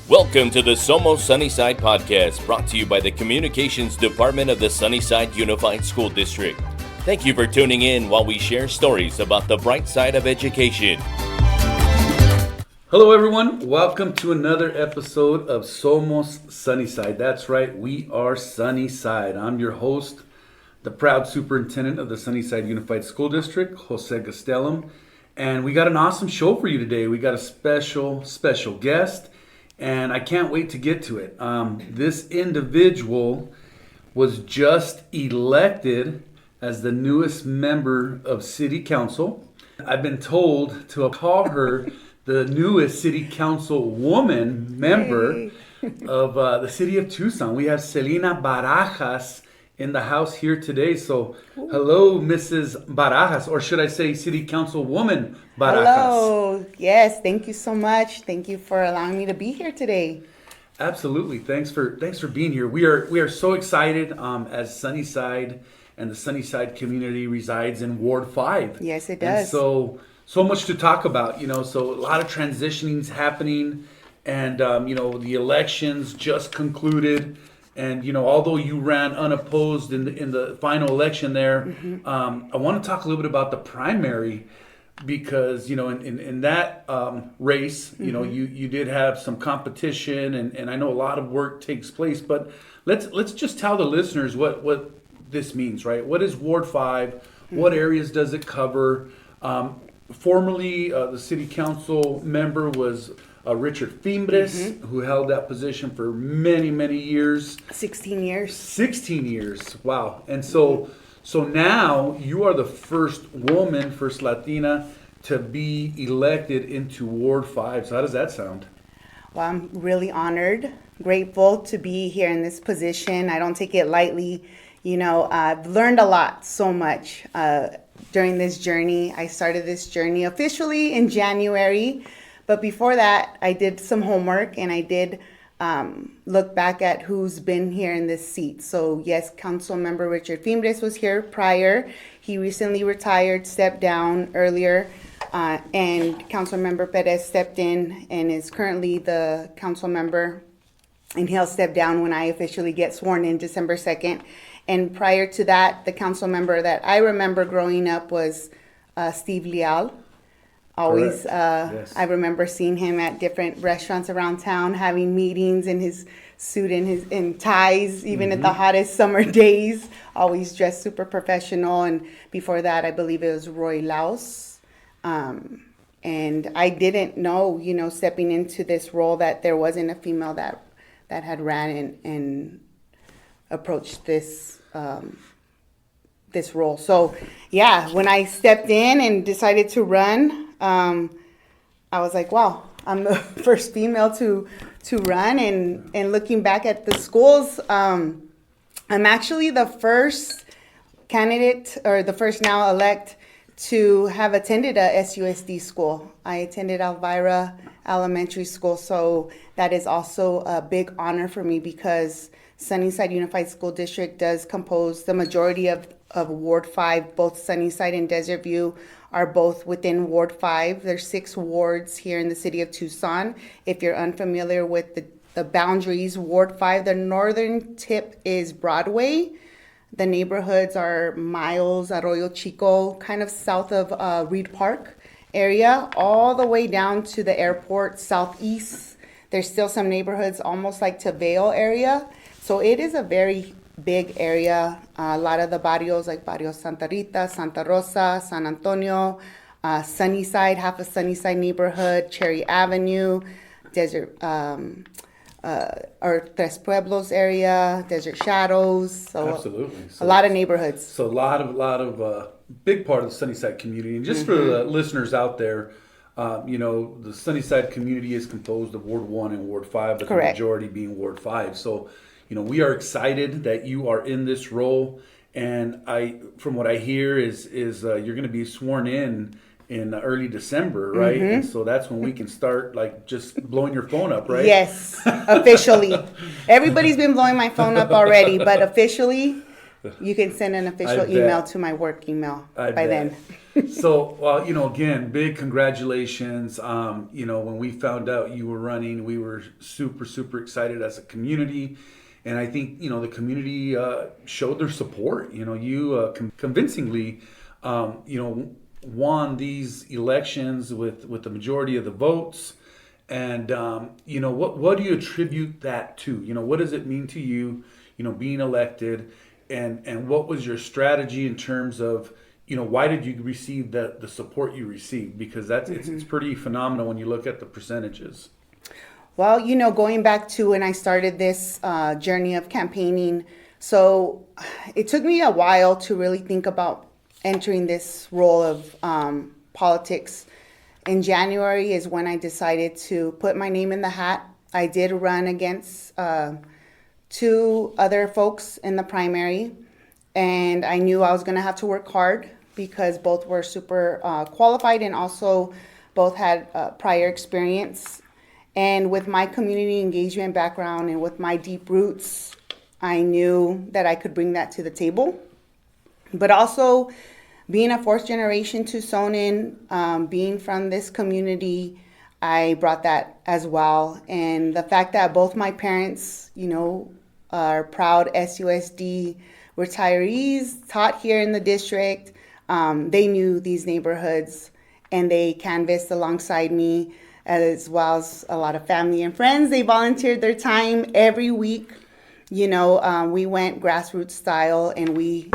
Welcome to the Somos Sunnyside podcast, brought to you by the Communications Department of the Sunnyside Unified School District. Thank you for tuning in while we share stories about the bright side of education. Hello everyone, welcome to another episode of Somos Sunnyside. That's right, we are Sunnyside. I'm your host, the proud superintendent of the Sunnyside Unified School District, Jose Gastelum. And we got an awesome show for you today. We got a special guest, and I can't wait to get to it. This individual was just elected as the newest member of City Council. I've been told to call her the newest City Council woman member of the city of Tucson. We have Selina Barajas in the house here today. So, hello, Mrs. Barajas, or should I say City Council woman Barajas? Hello. Yes, thank you so much. Thank you for allowing me to be here today. Absolutely. Thanks for being here. We are so excited as Sunnyside and the Sunnyside community resides in Ward 5. Yes, it does. And so much to talk about, so a lot of transitioning's happening, and the elections just concluded, and although you ran unopposed in the final election there, I want to talk a little bit about the primary, because in that race, you did have some competition, and I know a lot of work takes place, but let's just tell the listeners what this means, right? What is Ward 5? What areas does it cover? Formerly, the city council member was Richard Fimbres, who held that position for many, many years. 16 years. 16 years. Wow. And so now you are the first woman, first Latina, to be elected into Ward 5. So how does that sound? Well, I'm really honored, grateful to be here in this position. I don't take it lightly. I've learned a lot, so much during this journey. I started this journey officially in January. But before that, I did some homework, and I did look back at who's been here in this seat. So yes, Council Member Richard Fimbres was here prior. He recently retired, stepped down earlier, and Council Member Perez stepped in and is currently the council member, and he'll step down when I officially get sworn in December 2nd. And prior to that, the council member that I remember growing up was Steve Leal. Always, yes. I remember seeing him at different restaurants around town, having meetings in his suit and in ties, even at the hottest summer days. Always dressed super professional. And before that, I believe it was Roy Laus. And I didn't know, stepping into this role, that there wasn't a female that had ran and approached this role. So yeah, when I stepped in and decided to run, I was like, wow, I'm the first female to run. And looking back at the schools, I'm actually the first candidate, or the first now elect, to have attended a SUSD school. I attended Elvira Elementary School, so that is also a big honor for me, because Sunnyside Unified School District does compose the majority of Ward 5. Both Sunnyside and Desert View are both within Ward 5. There's 6 wards here in the city of Tucson. If you're unfamiliar with the boundaries, Ward 5, the northern tip is Broadway. The neighborhoods are Miles, Arroyo Chico, kind of south of Reed Park area, all the way down to the airport southeast. There's still some neighborhoods almost like to Vail area. So it is a very big area. A lot of the barrios, like Barrio Santa Rita, Santa Rosa, San Antonio, Sunnyside, half of Sunnyside neighborhood, Cherry Avenue, Desert, or Tres Pueblos area, Desert Shadows. So absolutely. So a lot of neighborhoods. So a lot of big part of the Sunnyside community. And just for the listeners out there, the Sunnyside community is composed of Ward 1 and Ward 5, but Correct. The majority being Ward 5. So we are excited that you are in this role, and from what I hear is you're going to be sworn in early December, right? And so that's when we can start just blowing your phone up, right? Yes, officially. Everybody's been blowing my phone up already, but officially, You can send an official bet. email to my work email I by bet. then. So, well, again, big congratulations. When we found out you were running, we were super, super excited as a community. And I think, the community showed their support. You convincingly, won these elections with the majority of the votes. And, what do you attribute that to? What does it mean to you, being elected? And what was your strategy in terms of, why did you receive the support you received? Because it's pretty phenomenal when you look at the percentages. Well, going back to when I started this journey of campaigning, so it took me a while to really think about entering this role of politics. In January is when I decided to put my name in the hat. I did run against two other folks in the primary, and I knew I was going to have to work hard because both were super qualified and also both had prior experience. And with my community engagement background and with my deep roots, I knew that I could bring that to the table. But also, being a fourth generation Tucsonan, being from this community, I brought that as well. And the fact that both my parents, are proud SUSD retirees, taught here in the district, they knew these neighborhoods and they canvassed alongside me, as well as a lot of family and friends. They volunteered their time every week. We went grassroots style and we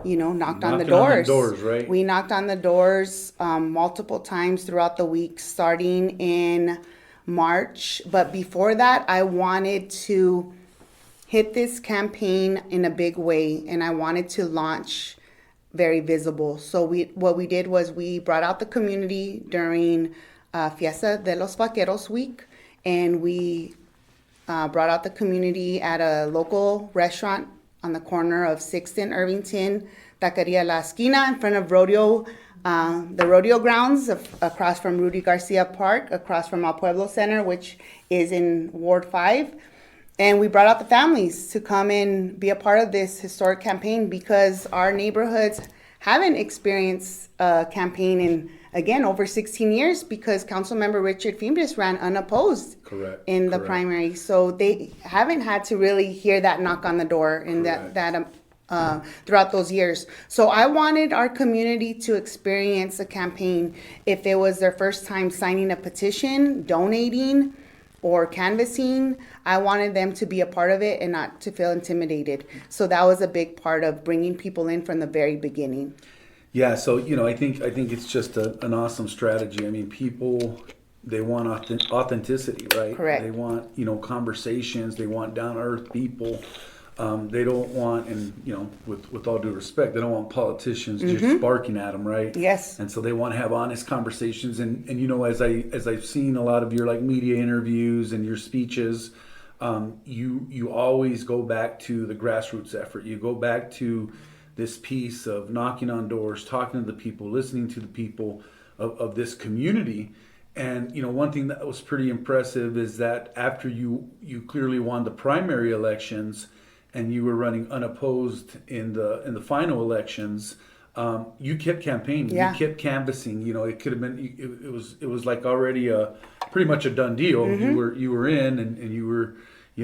knocked on the doors. Right? We knocked on the doors multiple times throughout the week, starting in March. But before that, I wanted to hit this campaign in a big way, and I wanted to launch very visible. So what we did was we brought out the community during Fiesta de los Vaqueros week, and we brought out the community at a local restaurant on the corner of 6th and Irvington, Taqueria La Esquina, in front of the rodeo grounds, across from Rudy Garcia Park, across from El Pueblo Center, which is in Ward 5. And we brought out the families to come and be a part of this historic campaign because our neighborhoods haven't experienced a campaign in, again, over 16 years because Councilmember Richard Fimbres ran unopposed in the primary. So they haven't had to really hear that knock on the door in throughout those years. So I wanted our community to experience a campaign if it was their first time signing a petition, donating, or canvassing. I wanted them to be a part of it and not to feel intimidated. So that was a big part of bringing people in from the very beginning. Yeah, so I think it's just an awesome strategy. I mean, people, they want authenticity, right? Correct. They want conversations. They want down to earth people. They don't want, and with all due respect, they don't want politicians just barking at them, right? Yes. And so they want to have honest conversations. And as I've seen a lot of your media interviews and your speeches, you always go back to the grassroots effort. You go back to this piece of knocking on doors, talking to the people, listening to the people of this community. And one thing that was pretty impressive is that after you clearly won the primary elections and you were running unopposed in the final elections, you kept campaigning. Yeah. You kept canvassing. It could have been it was like already pretty much a done deal. You were in and you were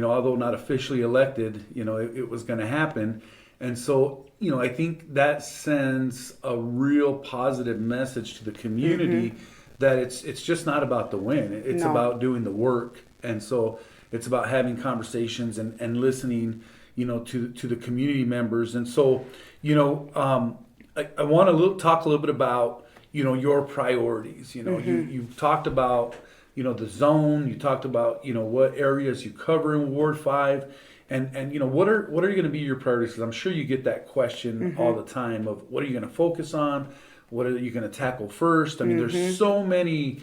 although not officially elected, it was going to happen. And so I think that sends a real positive message to the community that it's just not about the win. It's about doing the work. And so it's about having conversations and listening, to the community members. And so, I want to talk a little bit about, your priorities. You've talked about, the zone. You talked about, what areas you cover in Ward 5. And what are going to be your priorities? Because I'm sure you get that question all the time of what are you going to focus on? What are you going to tackle first? I mean, there's so many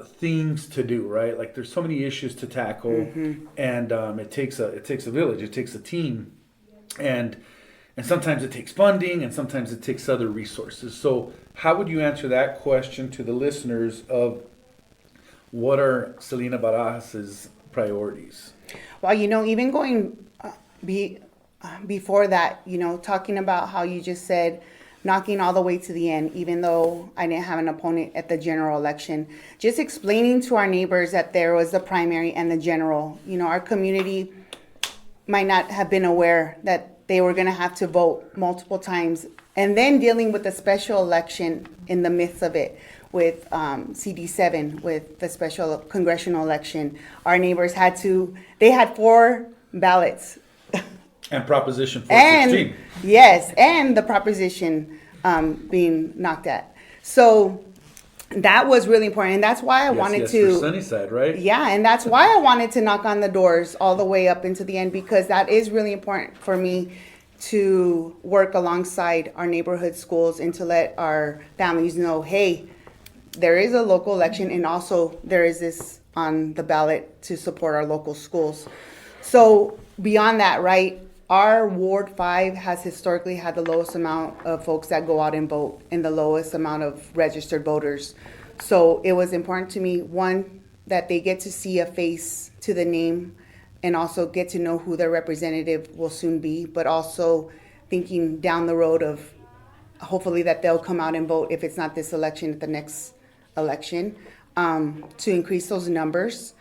things to do, right? Like there's so many issues to tackle, and it takes a village, it takes a team, and sometimes it takes funding, and sometimes it takes other resources. So how would you answer that question to the listeners of what are Selina Barajas' priorities? Well, even going before that, talking about how you just said knocking all the way to the end, even though I didn't have an opponent at the general election, just explaining to our neighbors that there was the primary and the general. Our community might not have been aware that they were going to have to vote multiple times, and then dealing with the special election in the midst of it with CD7, with the special congressional election. Our neighbors had 4 ballots. And Proposition 416. Yes, and the proposition being knocked at. So that was really important, and that's why I wanted to. For Sunnyside, right? Yeah, and that's why I wanted to knock on the doors all the way up into the end, because that is really important for me to work alongside our neighborhood schools and to let our families know, hey, there is a local election, and also there is this on the ballot to support our local schools. So beyond that, right, our Ward 5 has historically had the lowest amount of folks that go out and vote and the lowest amount of registered voters. So it was important to me, one, that they get to see a face to the name and also get to know who their representative will soon be, but also thinking down the road of hopefully that they'll come out and vote, if it's not this election, at the next election, to increase those numbers.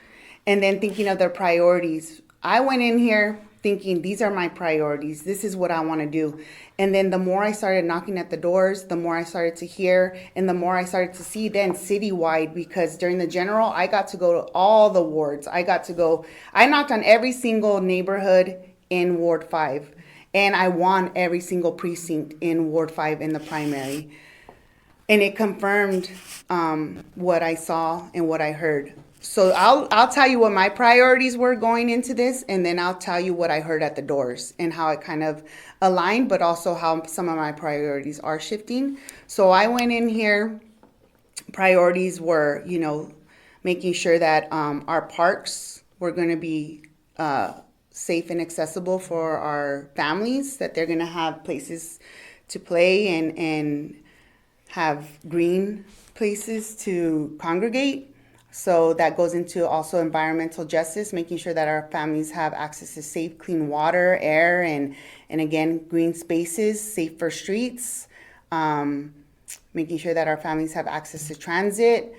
And then thinking of their priorities. I went in here thinking, these are my priorities. This is what I want to do. And then the more I started knocking at the doors, the more I started to hear, and the more I started to see then citywide, because during the general, I got to go to all the wards. I knocked on every single neighborhood in Ward 5, and I won every single precinct in Ward 5 in the primary. And it confirmed what I saw and what I heard. So I'll tell you what my priorities were going into this, and then I'll tell you what I heard at the doors and how it kind of aligned, but also how some of my priorities are shifting. So I went in here, priorities were, making sure that our parks were going to be safe and accessible for our families, that they're going to have places to play and have green places to congregate. So that goes into also environmental justice, making sure that our families have access to safe, clean water, air, and again, green spaces, safer streets, making sure that our families have access to transit,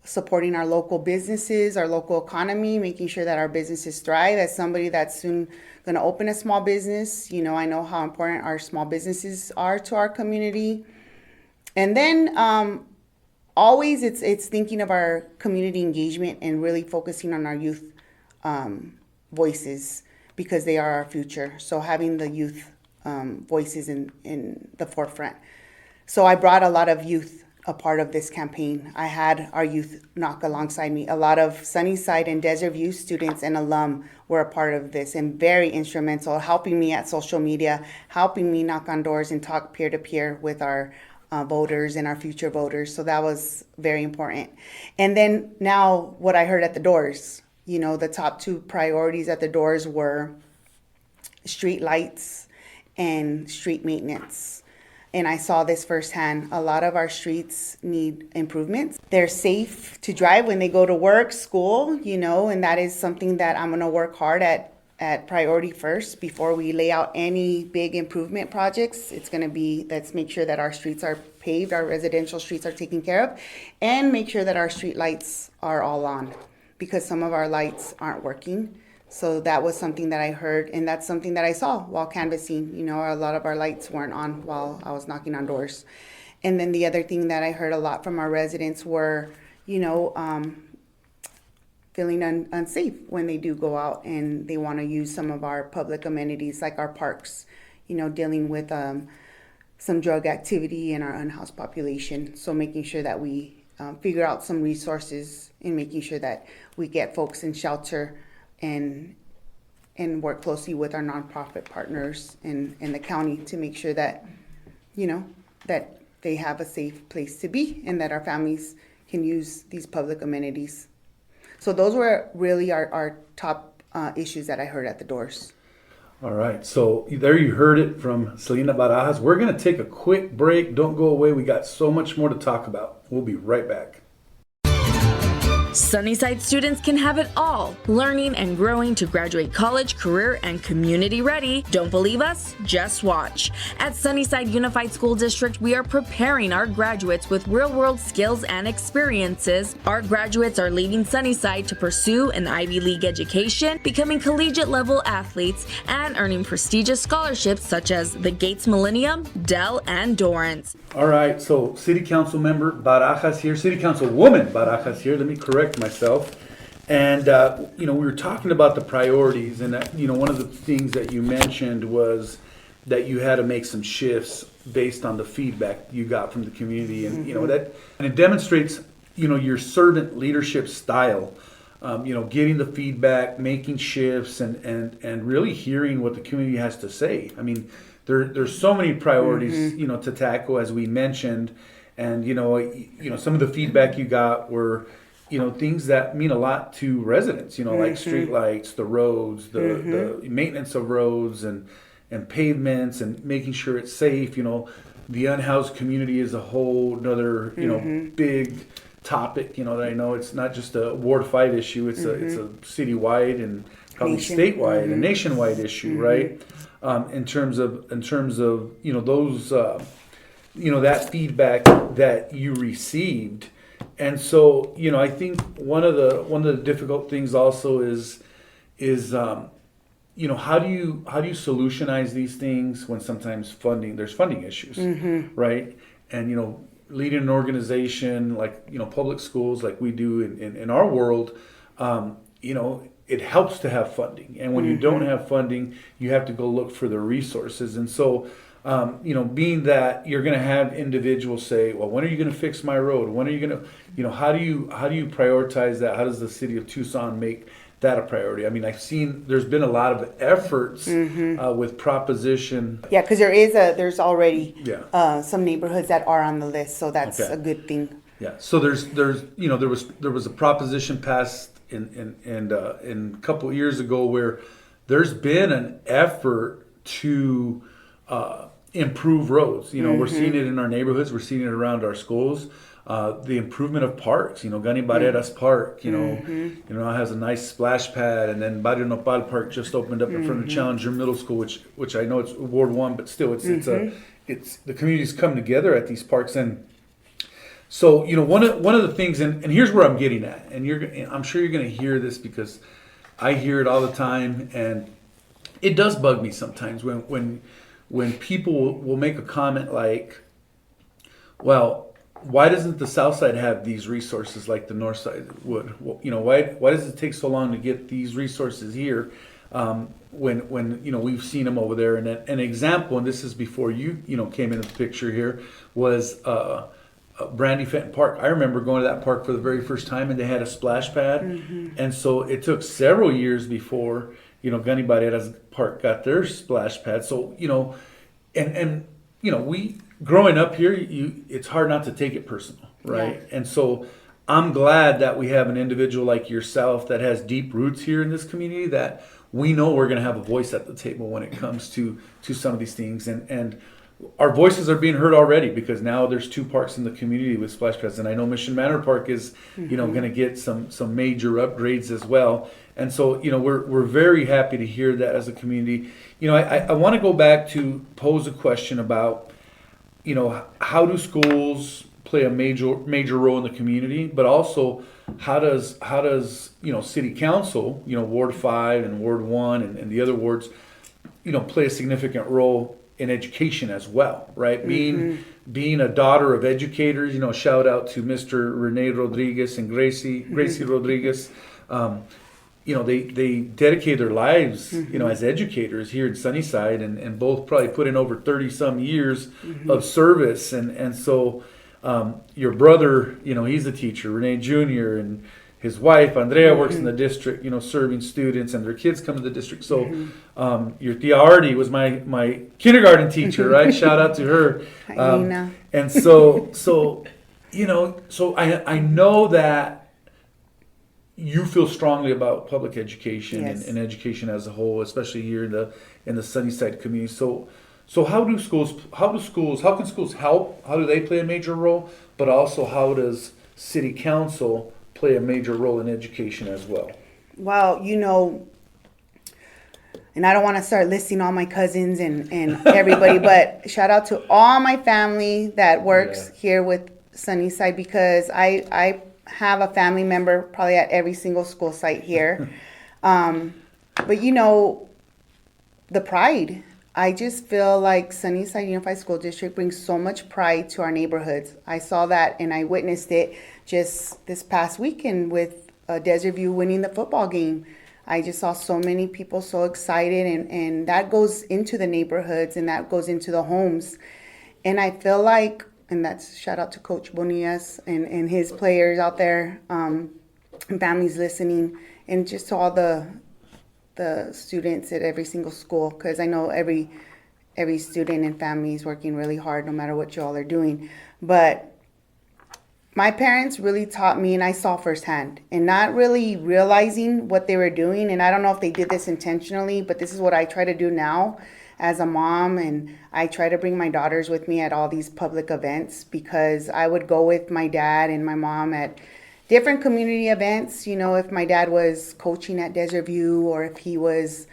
supporting our local businesses, our local economy, making sure that our businesses thrive. As somebody that's soon going to open a small business, I know how important our small businesses are to our community. And then always it's thinking of our community engagement and really focusing on our youth voices, because they are our future. So having the youth voices in the forefront. So I brought a lot of youth a part of this campaign. I had our youth knock alongside me. A lot of Sunnyside and Desert View students and alum were a part of this and very instrumental, helping me at social media, helping me knock on doors and talk peer-to-peer with our voters and our future voters. So that was very important. And then now what I heard at the doors, the top 2 priorities at the doors were street lights and street maintenance. And I saw this firsthand. A lot of our streets need improvements. They're safe to drive when they go to work, school, and that is something that I'm going to work hard at priority first before we lay out any big improvement projects. It's going to be, let's make sure that our streets are paved, our residential streets are taken care of, and make sure that our street lights are all on, because some of our lights aren't working. So that was something that I heard, and that's something that I saw while canvassing. A lot of our lights weren't on while I was knocking on doors. And then the other thing that I heard a lot from our residents were, feeling unsafe when they do go out and they want to use some of our public amenities like our parks, dealing with some drug activity in our unhoused population. So making sure that we figure out some resources and making sure that we get folks in shelter and work closely with our nonprofit partners in the county to make sure that, that they have a safe place to be and that our families can use these public amenities. So those were really our top issues that I heard at the doors. All right. So there you heard it from Selina Barajas. We're going to take a quick break. Don't go away. We got so much more to talk about. We'll be right back. Sunnyside students can have it all, learning and growing to graduate college, career, and community ready. Don't believe us? Just watch. At Sunnyside Unified School District, we are preparing our graduates with real-world skills and experiences. Our graduates are leaving Sunnyside to pursue an Ivy League education, becoming collegiate-level athletes, and earning prestigious scholarships such as the Gates Millennium, Dell, and Dorrance. All right, so City Council member Barajas here, City Council woman Barajas here. Let me correct myself. And we were talking about the priorities, and one of the things that you mentioned was that you had to make some shifts based on the feedback you got from the community, and and it demonstrates your servant leadership style. Getting the feedback, making shifts, and really hearing what the community has to say. I mean, there's so many priorities, to tackle, as we mentioned, and some of the feedback you got were, things that mean a lot to residents. Like street lights, the roads, the maintenance of roads, and pavements, and making sure it's safe. The unhoused community is a whole another big topic. That I know it's not just a Ward 5 issue. It's a citywide and probably statewide and nationwide issue, right? In terms of those that feedback that you received. And so I think one of the difficult things also is how do you solutionize these things when sometimes there's funding issues, right? And leading an organization like public schools like we do in our world, it helps to have funding, and when you don't have funding, you have to go look for the resources. And so being that you're going to have individuals say, well, when are you going to fix my road? When are you going to, how do you prioritize that? How does the city of Tucson make that a priority? I mean, I've seen there's been a lot of efforts with proposition. Yeah, because there's already some neighborhoods that are on the list, so that's a good thing. Yeah. So there was a proposition passed in a couple of years ago where there's been an effort to improve roads. We're seeing it in our neighborhoods. We're seeing it around our schools. The improvement of parks, Gani Barreras Park, has a nice splash pad, and then Barrio Nopal Park just opened up in front of Challenger Middle School, which I know it's Ward 1, but still it's the communities come together at these parks. And so one of the things, and here's where I'm getting at, and I'm sure you're going to hear this because I hear it all the time, and it does bug me sometimes when people will make a comment like, well, why doesn't the South Side have these resources like the North Side would? Why does it take so long to get these resources here when we've seen them over there? And an example, and this is before you came into the picture here, was Brandy Fenton Park. I remember going to that park for the very first time, and they had a splash pad, and so it took several years before Gani Barreras Park got their splash pad. So we. Growing up here, it's hard not to take it personal, right? Yeah. And so I'm glad that we have an individual like yourself that has deep roots here in this community, that we know we're going to have a voice at the table when it comes to some of these things. And our voices are being heard already, because now there's 2 parks in the community with splash pads. And I know Mission Manor Park is, going to get some major upgrades as well. And so, we're very happy to hear that as a community. I want to go back to pose a question about, how do schools play a major role in the community, but also how does City Council, Ward 5 and Ward 1 and the other wards, play a significant role in education as well, right? Being a daughter of educators, shout out to Mr. Rene Rodriguez and Gracie Rodriguez. They dedicate their lives, as educators here in Sunnyside, and both probably put in over 30 some years of service. And so your brother, he's a teacher, Rene Jr., and his wife, Andrea, works in the district, serving students, and their kids come to the district. So your Tia Artie was my kindergarten teacher, right? Shout out to her. And so I know that you feel strongly about public education and education as a whole, especially here in the Sunnyside community. So how can schools help? How do they play a major role? But also, how does City Council play a major role in education as well? Well, and I don't want to start listing all my cousins and everybody, but shout out to all my family that works here with Sunnyside, because I have a family member probably at every single school site here. But the pride. I just feel like Sunnyside Unified School District brings so much pride to our neighborhoods. I saw that and I witnessed it just this past weekend with Desert View winning the football game. I just saw so many people so excited, and that goes into the neighborhoods and that goes into the homes. And I feel like, and that's shout out to Coach Bonillas and his players out there, and families listening, and just to all the students at every single school, because I know every student and family is working really hard no matter what you all are doing. But my parents really taught me, and I saw firsthand, and not really realizing what they were doing. And I don't know if they did this intentionally, but this is what I try to do now as a mom. And I try to bring my daughters with me at all these public events, because I would go with my dad and my mom at different community events. If my dad was coaching at Desert View, or if he was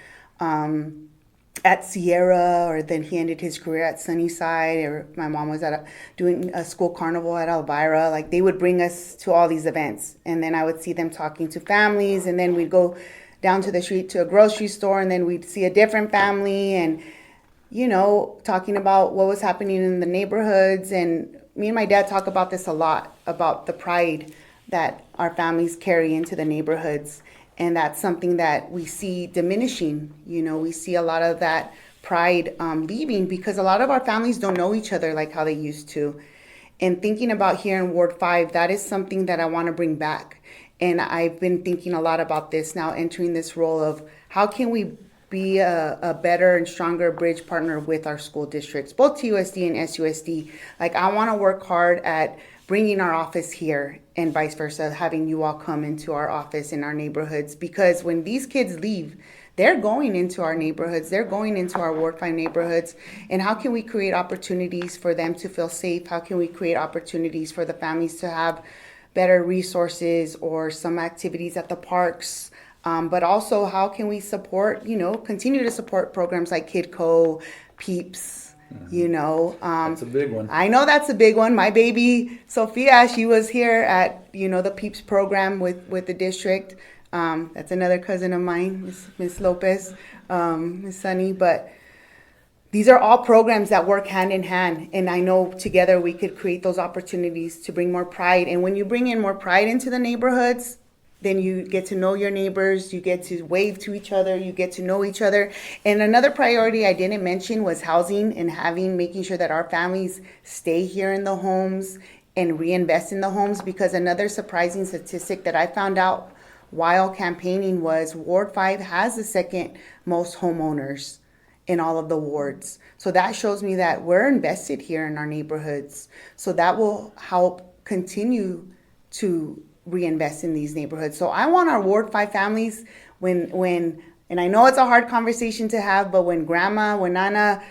at Sierra, or then he ended his career at Sunnyside, or my mom was doing a school carnival at Elvira. Like, they would bring us to all these events, and then I would see them talking to families, and then we'd go down to the street to a grocery store, and then we'd see a different family, and talking about what was happening in the neighborhoods. And me and my dad talk about this a lot, about the pride that our families carry into the neighborhoods. And that's something that we see diminishing. We see a lot of that pride leaving, because a lot of our families don't know each other like how they used to. And thinking about here in Ward 5, that is something that I want to bring back. And I've been thinking a lot about this now, entering this role of how can we be a better and stronger bridge partner with our school districts, both TUSD and SUSD. Like, I want to work hard at bringing our office here, and vice versa, having you all come into our office in our neighborhoods, because when these kids leave, they're going into our neighborhoods, they're going into our Ward 5 neighborhoods. And how can we create opportunities for them to feel safe? How can we create opportunities for the families to have better resources or some activities at the parks? But also, how can we support, continue to support programs like KidCo, Peeps, That's a big one. I know that's a big one. My baby, Sophia, she was here at, the Peeps program with the district. That's another cousin of mine, Miss Lopez, Miss Sunny. But these are all programs that work hand in hand. And I know together we could create those opportunities to bring more pride. And when you bring in more pride into the neighborhoods, then you get to know your neighbors, you get to wave to each other, you get to know each other. And another priority I didn't mention was housing, and making sure that our families stay here in the homes and reinvest in the homes. Because another surprising statistic that I found out while campaigning was Ward 5 has the second most homeowners in all of the wards. So that shows me that we're invested here in our neighborhoods. So that will help continue to reinvest in these neighborhoods. So I want our Ward 5 families, when and I know it's a hard conversation to have, but when Nana,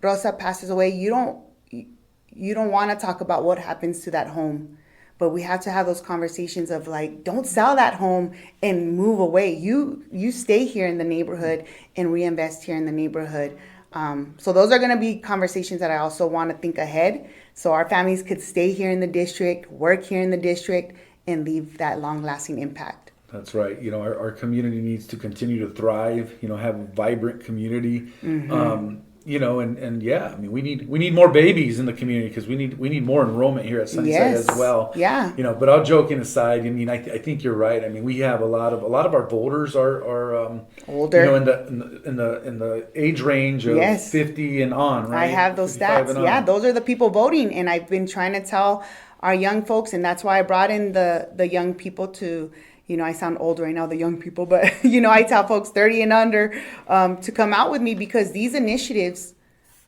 Rosa passes away, you don't want to talk about what happens to that home. But we have to have those conversations of like, don't sell that home and move away. You stay here in the neighborhood and reinvest here in the neighborhood. So those are going to be conversations that I also want to think ahead, so our families could stay here in the district, work here in the district, and leave that long-lasting impact. That's right. Our community needs to continue to thrive, have a vibrant community. Mm-hmm. We need more babies in the community, because we need more enrollment here at Sunnyside as well. Yeah. But all joking aside, I think you're right. We have a lot of our voters are older, in the age range of 50 and on, right? I have those stats. Yeah, those are the people voting, and I've been trying to tell our young folks, and that's why I brought in the young people to. I sound old right now, the young people, but, I tell folks 30 and under to come out with me, because these initiatives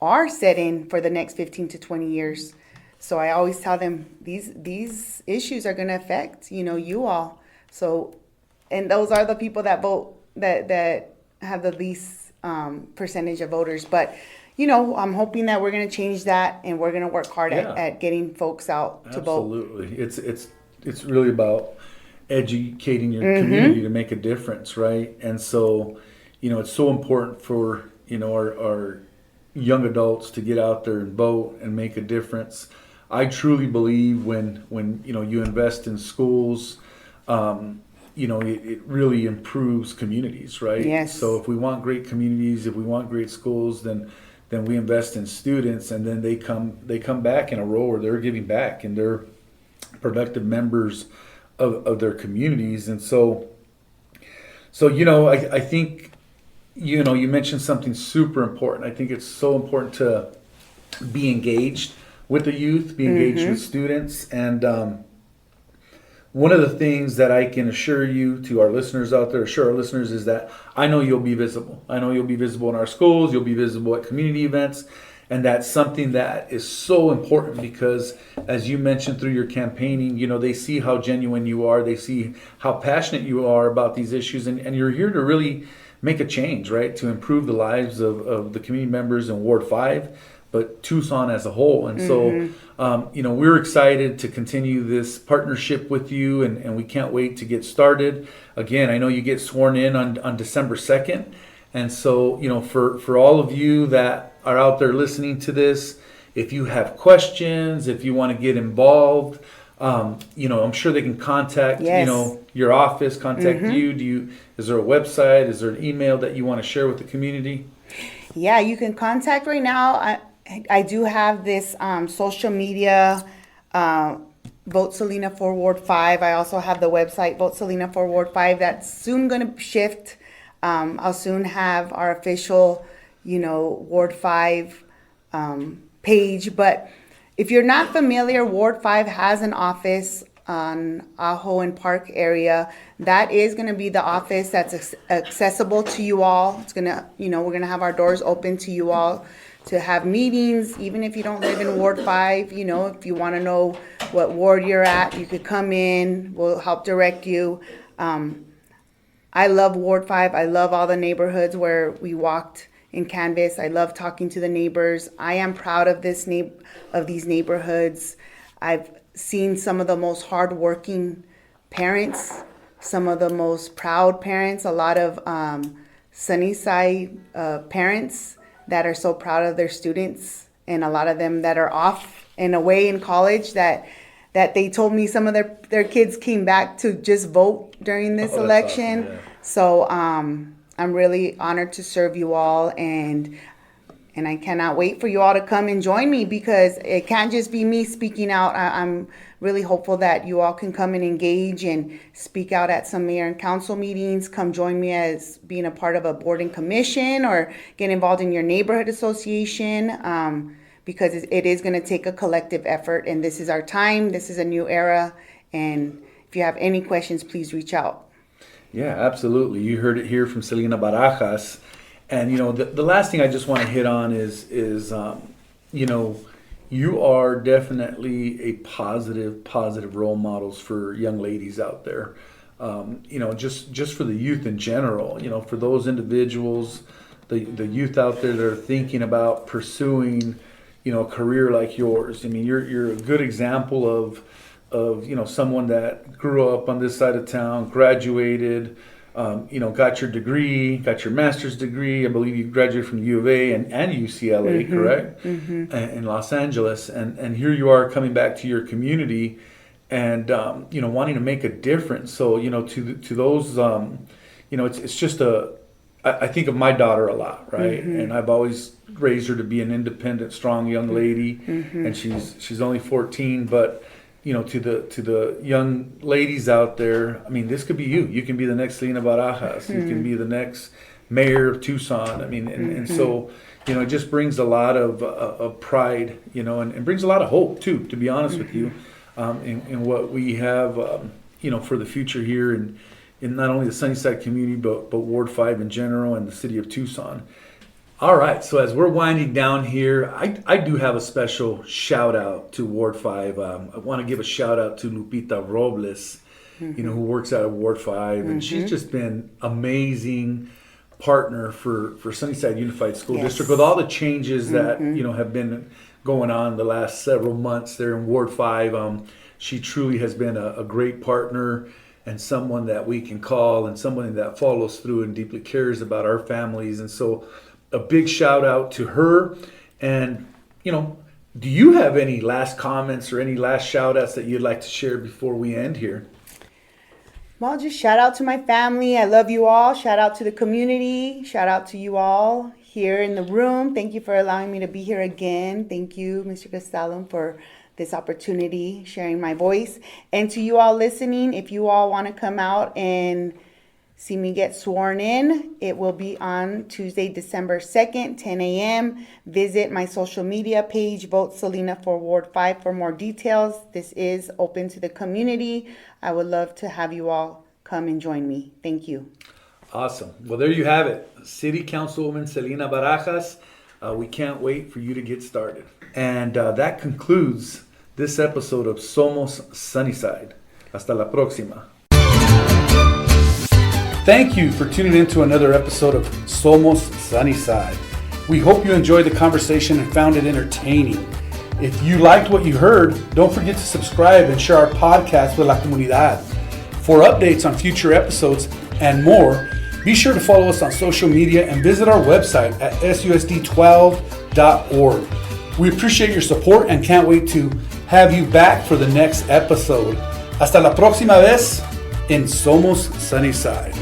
are set in for the next 15 to 20 years. So I always tell them these issues are going to affect, you all. So, and those are the people that vote, that have the least percentage of voters. But, I'm hoping that we're going to change that, and we're going to work hard at getting folks out to vote. Absolutely. it's really about educating your community to make a difference, right? And so, it's so important for, our young adults to get out there and vote and make a difference. I truly believe when you invest in schools, it really improves communities, right? Yes. So if we want great communities, if we want great schools, then we invest in students, and then they come back in a role where they're giving back and they're productive members of their communities. And so I think you mentioned something super important. I think it's so important to be engaged with the youth, be engaged with students, and one of the things that I can assure you to our listeners out there, assure our listeners, is that I know you'll be visible. I know you'll be visible in our schools, you'll be visible at community events, and that's something that is so important because, as you mentioned through your campaigning, they see how genuine you are, they see how passionate you are about these issues, and you're here to really make a change, right? To improve the lives of the community members in Ward 5, but Tucson as a whole. And so, we're excited to continue this partnership with you, and we can't wait to get started. Again, I know you get sworn in on December 2nd. And so, for all of you that are out there listening to this, if you have questions, if you want to get involved, I'm sure they can contact, your office, contact you. Is there a website? Is there an email that you want to share with the community? Yeah, you can contact right now. I do have this social media, Vote Selina for Ward 5. I also have the website, Vote Selina for Ward 5. That's soon going to shift. I'll soon have our official, Ward 5 page. But if you're not familiar, Ward 5 has an office on Ajo and Park area. That is going to be the office that's accessible to you all. It's going to, we're going to have our doors open to you all to have meetings, even if you don't live in Ward 5. If you want to know what ward you're at, you could come in. We'll help direct you. I love Ward 5. I love all the neighborhoods where we walked in Canvas. I love talking to the neighbors. I am proud of these neighborhoods. I've seen some of the most hardworking parents, some of the most proud parents, a lot of Sunnyside parents that are so proud of their students, and a lot of them that are off and away in college that they told me some of their kids came back to just vote during this election. Awesome, yeah. So I'm really honored to serve you all, and I cannot wait for you all to come and join me, because it can't just be me speaking out. I'm really hopeful that you all can come and engage and speak out at some mayor and council meetings. Come join me as being a part of a board and commission, or get involved in your neighborhood association, because it is going to take a collective effort, and this is our time. This is a new era, and if you have any questions, please reach out. Yeah, absolutely. You heard it here from Selina Barajas. And, the last thing I just want to hit on is you are definitely a positive role models for young ladies out there. Just for the youth in general, for those individuals, the youth out there that are thinking about pursuing, a career like yours. I mean, you're a good example of someone that grew up on this side of town, graduated, got your degree, got your master's degree. I believe you graduated from U of A and UCLA, correct? In Los Angeles. And here you are coming back to your community and, wanting to make a difference. So, to those, it's just I think of my daughter a lot, right? And I've always raised her to be an independent, strong young lady. And she's only 14, but to the young ladies out there, I mean, this could be you. You can be the next Selina Barajas. You can be the next mayor of Tucson. I mean, and so, it just brings a lot of pride, and brings a lot of hope too, to be honest with you, in what we have, for the future here in not only the Sunnyside community, but Ward 5 in general and the city of Tucson. All right, so as we're winding down here, I do have a special shout out to Ward 5. I want to give a shout out to Lupita Robles, who works out of Ward 5, and she's just been amazing partner for Sunnyside Unified School District with all the changes that have been going on the last several months there in Ward 5. She truly has been a great partner and someone that we can call and someone that follows through and deeply cares about our families. And so a big shout out to her. And, do you have any last comments or any last shout outs that you'd like to share before we end here? Well, just shout out to my family. I love you all. Shout out to the community. Shout out to you all here in the room. Thank you for allowing me to be here again. Thank you, Mr. Gastelum, for this opportunity, sharing my voice. And to you all listening, if you all want to come out and see me get sworn in, it will be on Tuesday, December 2nd, 10 a.m. Visit my social media page, Vote Selina for Ward 5 for more details. This is open to the community. I would love to have you all come and join me. Thank you. Awesome. Well, there you have it. City Councilwoman Selina Barajas. We can't wait for you to get started. And that concludes this episode of Somos Sunnyside. Hasta la próxima. Thank you for tuning in to another episode of Somos Sunnyside. We hope you enjoyed the conversation and found it entertaining. If you liked what you heard, don't forget to subscribe and share our podcast with la comunidad. For updates on future episodes and more, be sure to follow us on social media and visit our website at susd12.org. We appreciate your support and can't wait to have you back for the next episode. Hasta la próxima vez en Somos Sunnyside.